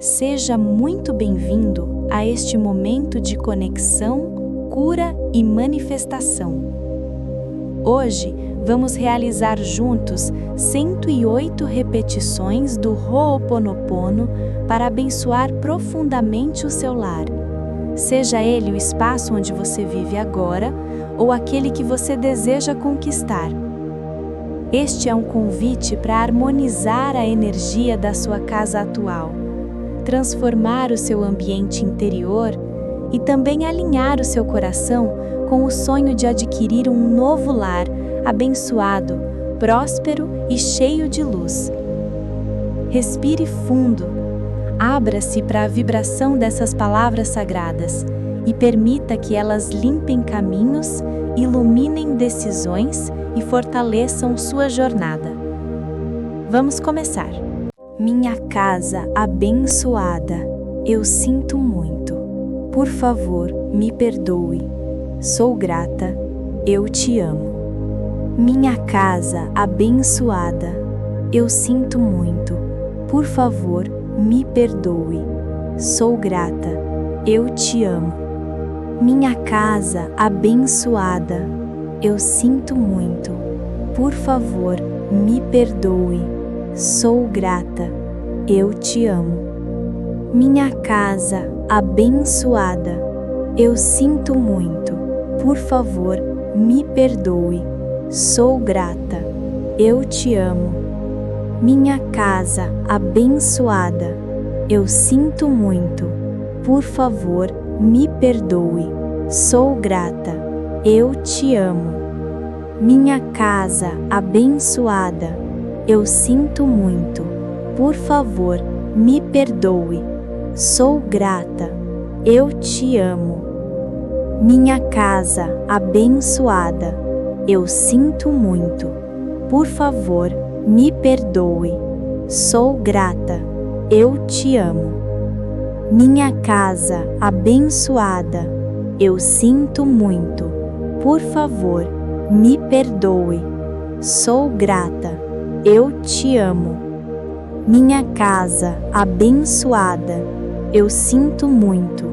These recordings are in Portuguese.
Seja muito bem-vindo a este momento de conexão, cura e manifestação. Hoje, vamos realizar juntos 108 repetições do Ho'oponopono para abençoar profundamente o seu lar. Seja ele o espaço onde você vive agora ou aquele que você deseja conquistar. Este é um convite para harmonizar a energia da sua casa atual, transformar o seu ambiente interior e também alinhar o seu coração com o sonho de adquirir um novo lar abençoado, próspero e cheio de luz. Respire fundo, abra-se para a vibração dessas palavras sagradas e permita que elas limpem caminhos, iluminem decisões e fortaleçam sua jornada. Vamos começar. Minha casa abençoada, eu sinto muito. Por favor, me perdoe. Sou grata, eu te amo. Minha casa abençoada, eu sinto muito. Por favor, me perdoe. Sou grata, eu te amo. Minha casa abençoada, eu sinto muito. Por favor, me perdoe. Sou grata, eu te amo. Minha casa abençoada, eu sinto muito. Por favor, me perdoe. Sou grata, eu te amo. Minha casa abençoada, eu sinto muito. Por favor, me perdoe. Sou grata, eu te amo. Minha casa abençoada, eu sinto muito. Por favor, me perdoe. Sou grata, eu te amo. Minha casa abençoada, eu sinto muito. Por favor, me perdoe. Sou grata, eu te amo. Minha casa abençoada, eu sinto muito. Por favor, me perdoe. Sou grata, eu te amo. Minha casa abençoada, eu sinto muito.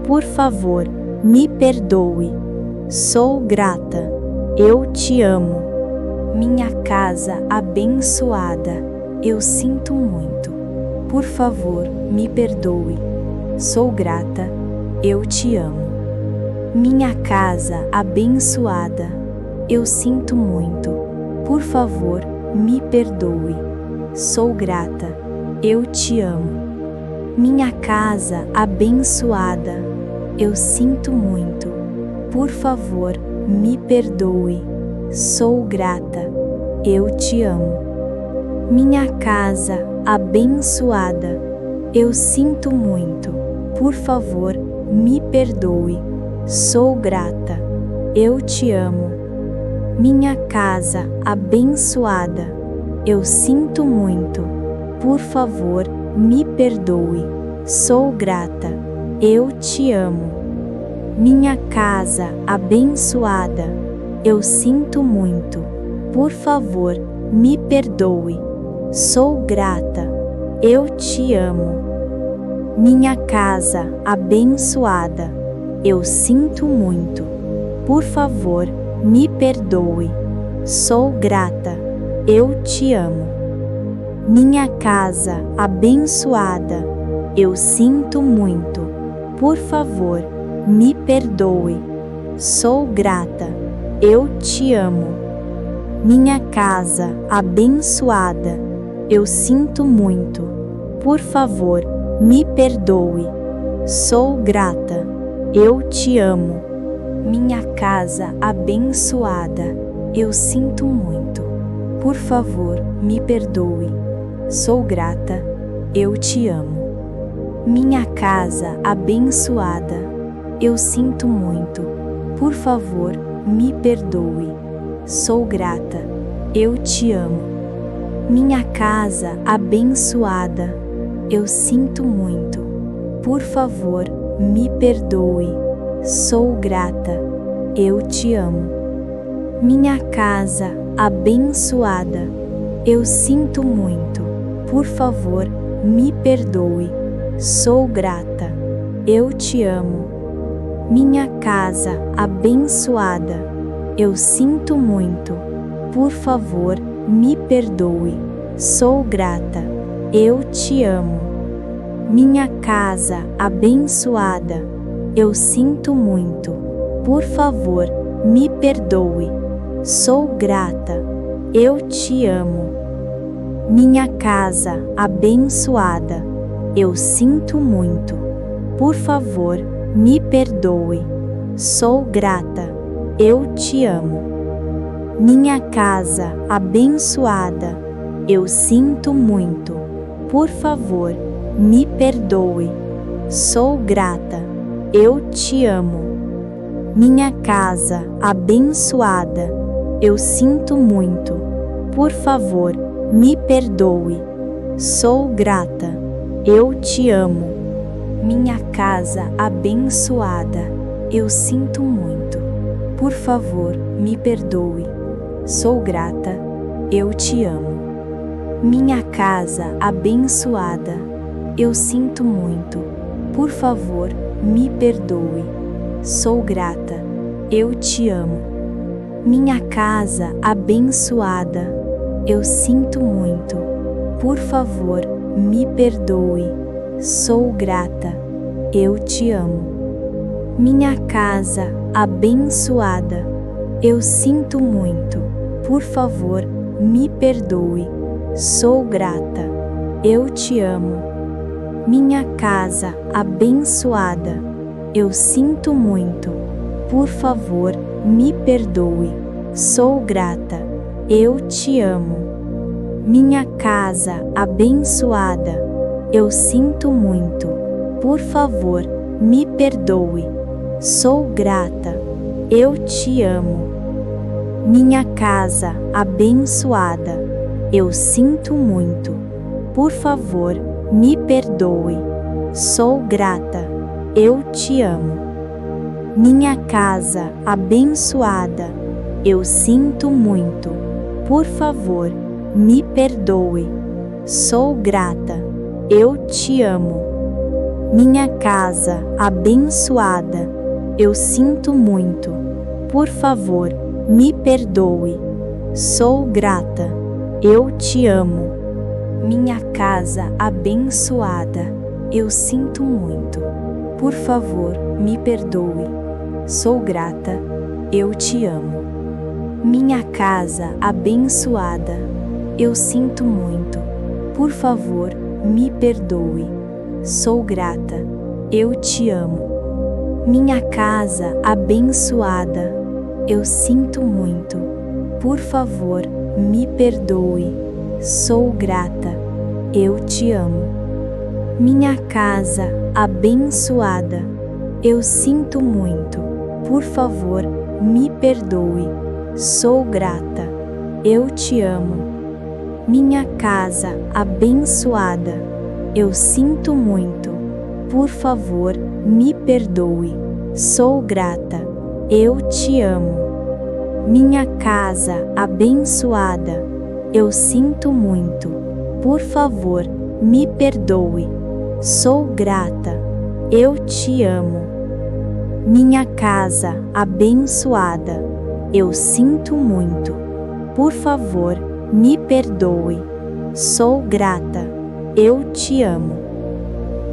Por favor, me perdoe. Sou grata, eu te amo. Minha casa abençoada, eu sinto muito. Por favor, me perdoe. Sou grata, eu te amo. Minha casa abençoada, eu sinto muito. Por favor, me perdoe. Sou grata, eu te amo. Minha casa abençoada, eu sinto muito. Por favor, me perdoe. Sou grata, eu te amo. Minha casa abençoada, eu sinto muito. Por favor, me perdoe. Sou grata, eu te amo. Minha casa abençoada, eu sinto muito. Por favor, me perdoe. Sou grata, eu te amo. Minha casa abençoada, eu sinto muito. Por favor, me perdoe. Sou grata, eu te amo. Minha casa abençoada, eu sinto muito. Por favor, me perdoe. Sou grata, eu te amo. Minha casa abençoada, eu sinto muito. Por favor, me perdoe. Sou grata, eu te amo. Minha casa abençoada, eu sinto muito. Por favor, me perdoe. Sou grata, eu te amo. Minha casa abençoada, eu sinto muito. Por favor, me perdoe. Sou grata, eu te amo. Minha casa abençoada, eu sinto muito. Por favor, me perdoe. Sou grata, eu te amo. Minha casa abençoada, eu sinto muito. Por favor, me perdoe. Sou grata, eu te amo. Minha casa abençoada, eu sinto muito. Por favor, me perdoe. sou grata, eu te amo. Minha casa abençoada, eu sinto muito, por favor, me perdoe, sou grata, eu te amo. Minha casa abençoada, eu sinto muito, por favor, me perdoe, sou grata, eu te amo. Minha casa abençoada, eu sinto muito, por favor, me perdoe, sou grata, eu te amo. Minha casa abençoada, eu sinto muito, por favor, me perdoe, sou grata, eu te amo. Minha casa abençoada, eu sinto muito, por favor, me perdoe, sou grata, eu te amo. Minha casa abençoada, eu sinto muito, por favor, me perdoe, sou grata, eu te amo. Minha casa abençoada, eu sinto muito, por favor, me perdoe, sou grata, eu te amo. Minha casa abençoada, eu sinto muito, por favor, me perdoe, sou grata, eu te amo. Minha casa abençoada, eu sinto muito, por favor, me perdoe, sou grata, eu te amo. Minha casa abençoada, eu sinto muito, por favor, me perdoe, sou grata, eu te amo. Minha casa abençoada, eu sinto muito, por favor, me perdoe, sou grata, eu te amo. Minha casa abençoada, eu sinto muito, por favor, me perdoe, sou grata, eu te amo. Minha casa abençoada, eu sinto muito, por favor, me perdoe, sou grata, eu te amo. Minha casa abençoada, eu sinto muito, por favor, me perdoe, sou grata, eu te amo. Minha casa abençoada, eu sinto muito, por favor, me perdoe, sou grata, eu te amo. Minha casa abençoada, eu sinto muito, por favor, me perdoe, sou grata, eu te amo. Minha casa abençoada, eu sinto muito, por favor, me perdoe, sou grata, eu te amo. Minha casa abençoada, eu sinto muito, por favor, me perdoe, sou grata, eu te amo. Minha casa abençoada, eu sinto muito, por favor, me perdoe, sou grata, eu te amo. Minha casa abençoada, eu sinto muito, por favor, me perdoe, sou grata, eu te amo. Minha casa abençoada, eu sinto muito, por favor, me perdoe, sou grata, eu te amo.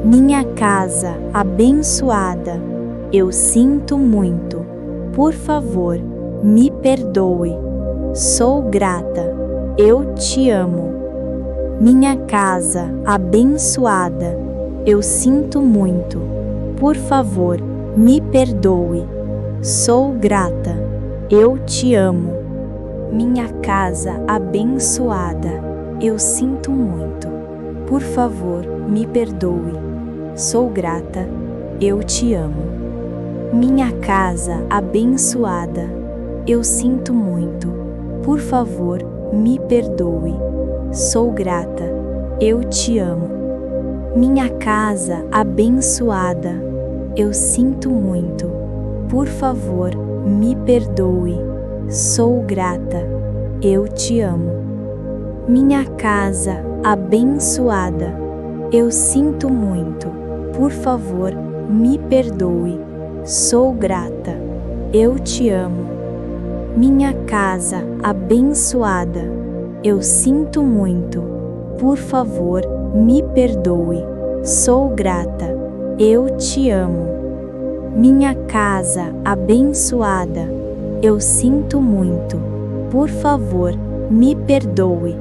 Minha casa abençoada, eu sinto muito, por favor, me perdoe, sou grata, eu te amo. Minha casa abençoada, eu sinto muito, por favor, me perdoe, sou grata, eu te amo. Minha casa abençoada, eu sinto muito, por favor, me perdoe, sou grata, eu te amo. Minha casa abençoada, eu sinto muito, por favor, me perdoe, sou grata, eu te amo. Minha casa abençoada, eu sinto muito, por favor, me perdoe, sou grata, eu te amo. Minha casa abençoada, eu sinto muito, Por favor, me perdoe. Sou grata. Eu te amo. Minha casa abençoada. Eu sinto muito. Por favor, me perdoe. Sou grata. Eu te amo. Minha casa abençoada. Eu sinto muito. Por favor, me perdoe.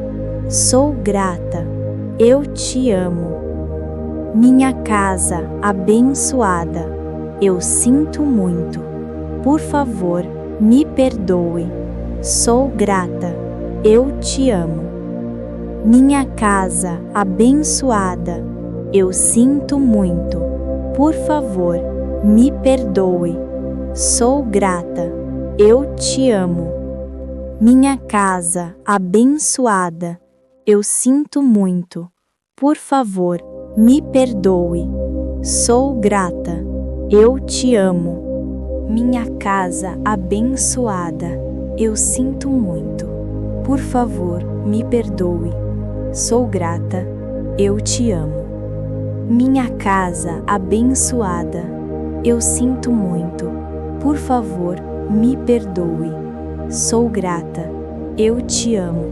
Sou grata. Eu te amo. Minha casa abençoada. Eu sinto muito. Por favor, me perdoe. Sou grata. Eu te amo. Minha casa abençoada. Eu sinto muito. Por favor, me perdoe. Sou grata. Eu te amo. Minha casa abençoada. Eu sinto muito. Por favor, me perdoe. Sou grata. Eu te amo. Minha casa abençoada. Eu sinto muito. Por favor, me perdoe. Sou grata. Eu te amo. Minha casa abençoada. Eu sinto muito. Por favor, me perdoe. Sou grata. Eu te amo.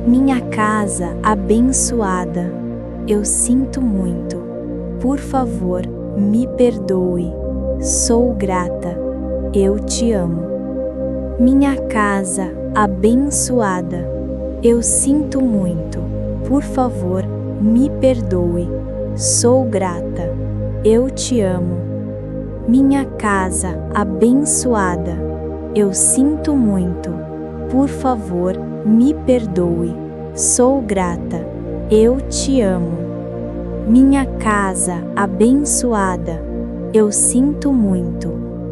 Minha casa abençoada. Eu sinto muito. Por favor, me perdoe. Sou grata. Eu te amo. Minha casa abençoada. Eu sinto muito. Por favor, me perdoe. Sou grata. Eu te amo. Minha casa abençoada. Eu sinto muito. Por favor, me perdoe. Sou grata. Eu te amo. Minha casa abençoada. Eu sinto muito.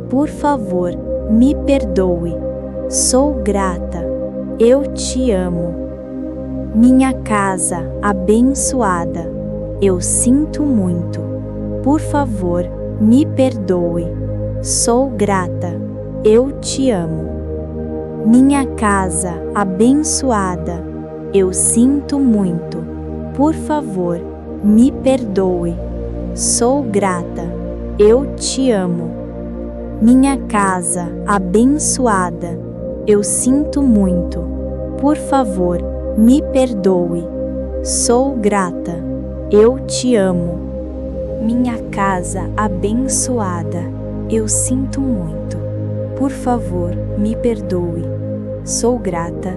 Por favor, me perdoe. Sou grata. Eu te amo. Minha casa abençoada. Eu sinto muito. Por favor, me perdoe. Sou grata. Eu te amo. Minha casa abençoada. Eu sinto muito. Por favor, me perdoe. Sou grata. Eu te amo. Minha casa abençoada. Eu sinto muito. Por favor, me perdoe. Sou grata. Eu te amo. Minha casa abençoada. Eu sinto muito. Por favor, me perdoe. Sou grata.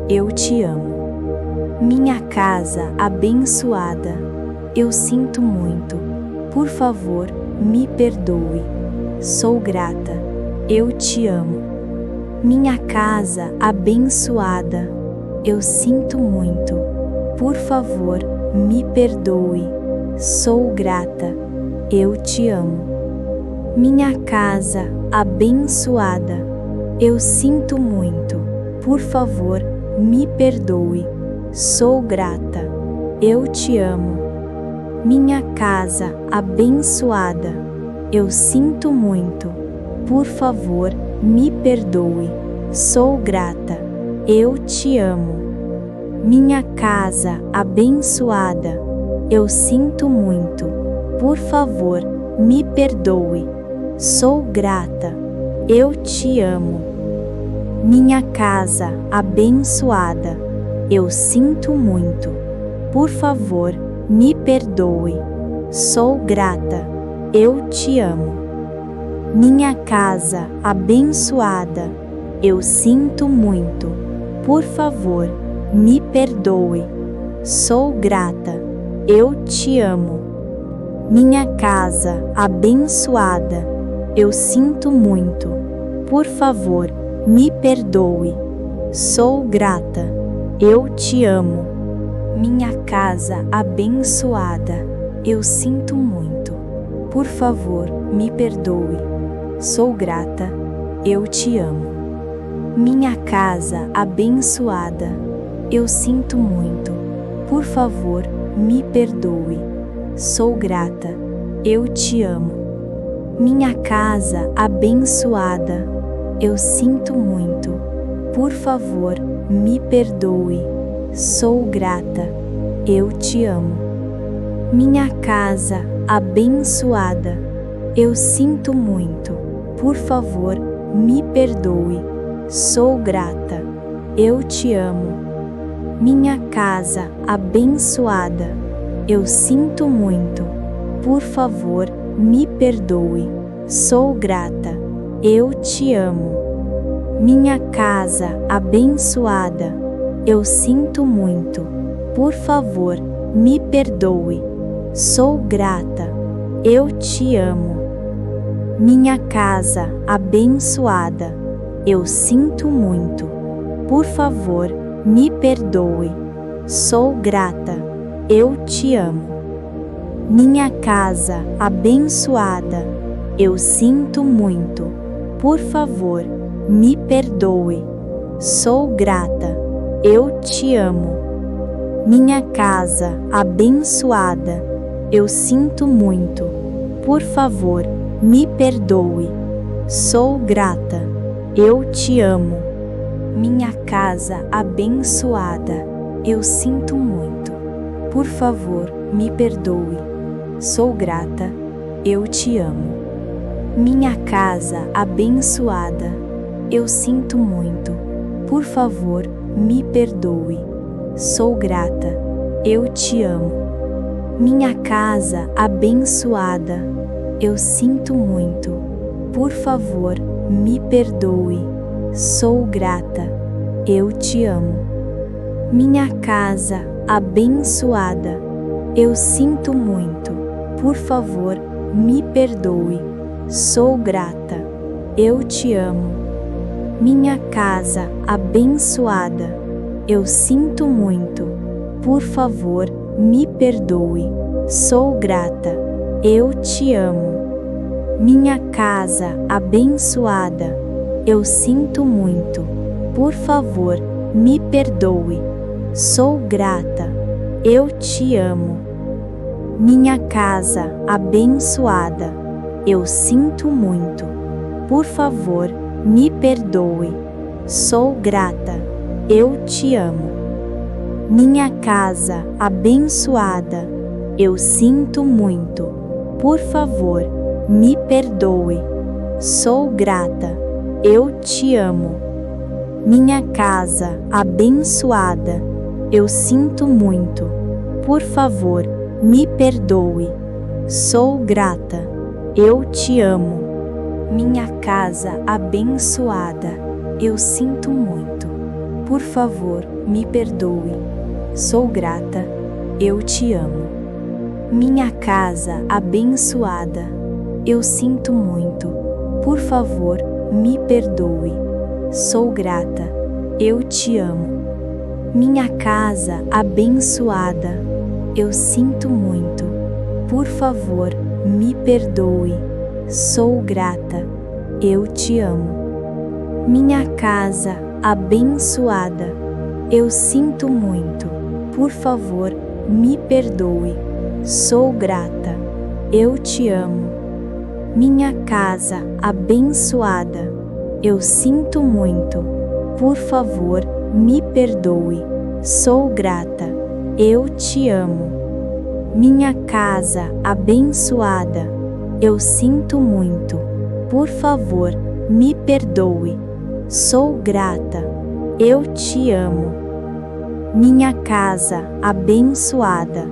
Eu te amo. Minha casa abençoada. Eu sinto muito. Por favor, me perdoe. Sou grata. Eu te amo. Minha casa abençoada. Eu sinto muito. Por favor, me perdoe. Sou grata. Eu te amo. Minha casa abençoada. Eu sinto muito. Por favor, me perdoe. Sou grata. Eu te amo. Minha casa abençoada. Eu sinto muito. Por favor, me perdoe. Sou grata. Eu te amo. Minha casa abençoada. Eu sinto muito. Por favor, me perdoe. Sou grata. Eu te amo. Minha casa abençoada. Eu sinto muito. Por favor, me perdoe. Sou grata. Eu te amo. Minha casa abençoada. Eu sinto muito. Por favor, me perdoe. Sou grata. Eu te amo. Minha casa abençoada. Eu sinto muito. Por favor, me perdoe. Sou grata. Eu te amo. Minha casa abençoada. Eu sinto muito. Por favor, me perdoe. Sou grata. Eu te amo. Minha casa abençoada. Eu sinto muito. Por favor, me perdoe. Sou grata. Eu te amo. Minha casa abençoada. Eu sinto muito. Por favor, me perdoe. Sou grata. Eu te amo. Minha casa abençoada. Eu sinto muito. Por favor, me perdoe. Sou grata. Eu te amo. Minha casa abençoada. Eu sinto muito. Por favor, me perdoe. Sou grata. Eu te amo. Minha casa abençoada. Eu sinto muito. Por favor, me perdoe. Sou grata. Eu te amo. Minha casa abençoada. Eu sinto muito. Por favor, me perdoe. Sou grata. Eu te amo. Minha casa abençoada. Eu sinto muito. Por favor, me perdoe. Sou grata. Eu te amo. Minha casa abençoada. Eu sinto muito. Por favor, me perdoe. Sou grata. Eu te amo. Minha casa abençoada. Eu sinto muito. Por favor, me perdoe. Sou grata. Eu te amo. Minha casa abençoada. Eu sinto muito. Por favor, me perdoe. Sou grata. Eu te amo. Minha casa abençoada. Eu sinto muito. Por favor, me perdoe. Sou grata. Eu te amo. Minha casa abençoada. Eu sinto muito. Por favor, me perdoe. Sou grata. Eu te amo. Minha casa abençoada. Eu sinto muito. Por favor, me perdoe. Sou grata. Eu te amo. Minha casa abençoada. Eu sinto muito. Por favor, me perdoe. Sou grata. Eu te amo. Minha casa abençoada. Eu sinto muito. Por favor, me perdoe. Sou grata. Eu te amo. Minha casa abençoada. Eu sinto muito. Por favor, me perdoe. Sou grata. Eu te amo. Minha casa abençoada. Eu sinto muito. Por favor, me perdoe. Sou grata. Eu te amo. Minha casa abençoada. Eu sinto muito. Por favor, me perdoe. Sou grata. Eu te amo. Minha casa abençoada. Eu sinto muito. Por favor, me perdoe. Sou grata. Eu te amo. Minha casa abençoada. Eu sinto muito. Por favor, me perdoe. Sou grata. Eu te amo. Minha casa abençoada. Eu sinto muito. Por favor, me perdoe. Sou grata. Eu te amo. Minha casa abençoada. Eu sinto muito. Por favor, me perdoe. Sou grata. Eu te amo. Minha casa abençoada. Eu sinto muito. Por favor, me perdoe. Sou grata. Eu te amo. Minha casa abençoada.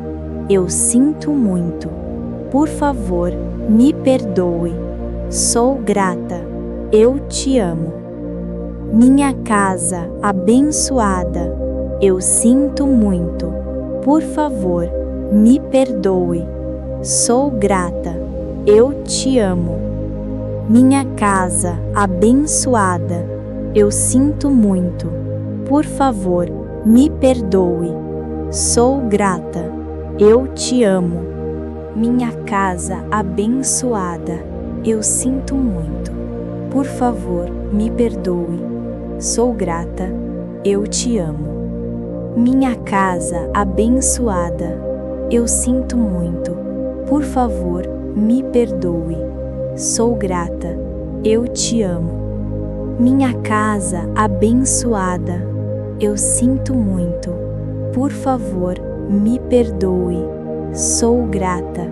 Eu sinto muito. Por favor, me perdoe. Sou grata. Eu te amo. Minha casa abençoada. Eu sinto muito. Por favor, me perdoe. Sou grata. Eu te amo. Minha casa abençoada. Eu sinto muito. Por favor, me perdoe. Sou grata. Eu te amo. Minha casa abençoada. Eu sinto muito. Por favor, me perdoe. Sou grata. Eu te amo. Minha casa abençoada. Eu sinto muito. Por favor, me perdoe. Sou grata. Eu te amo. Minha casa abençoada. Eu sinto muito. Por favor, me perdoe. Sou grata.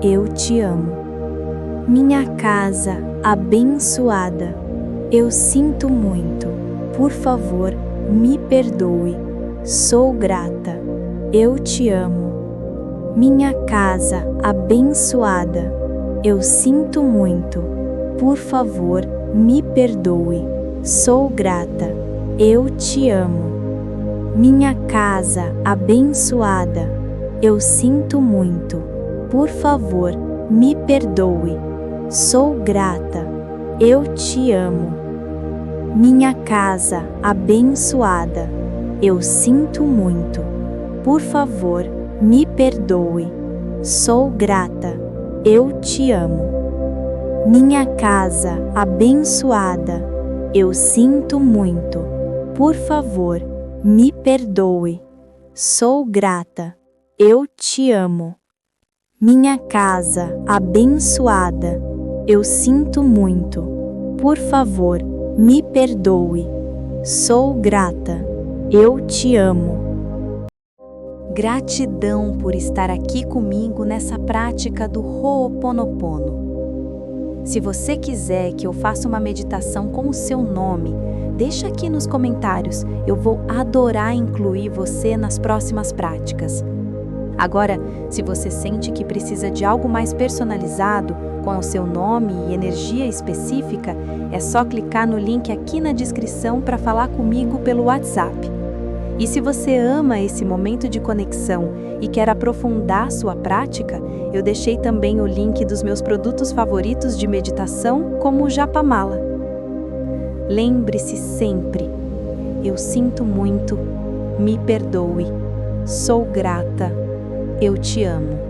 eu te amo. Minha casa abençoada, eu sinto muito, por favor, me perdoe, sou grata, eu te amo. Minha casa abençoada, eu sinto muito, por favor, me perdoe, sou grata, eu te amo. Minha casa abençoada, eu sinto muito, por favor, me perdoe, sou grata, eu te amo. Minha casa abençoada, eu sinto muito, por favor, me perdoe, sou grata, eu te amo. Minha casa abençoada, eu sinto muito, por favor, me perdoe, sou grata, eu te amo. Minha casa abençoada, eu sinto muito, por favor, me perdoe, sou grata, eu te amo. Gratidão por estar aqui comigo nessa prática do Ho'oponopono. Se você quiser que eu faça uma meditação com o seu nome, deixa aqui nos comentários, eu vou adorar incluir você nas próximas práticas. Agora, se você sente que precisa de algo mais personalizado, com o seu nome e energia específica, é só clicar no link aqui na descrição para falar comigo pelo WhatsApp. E se você ama esse momento de conexão e quer aprofundar sua prática, eu deixei também o link dos meus produtos favoritos de meditação, como o Japamala. Lembre-se sempre, eu sinto muito, me perdoe, sou grata, eu te amo.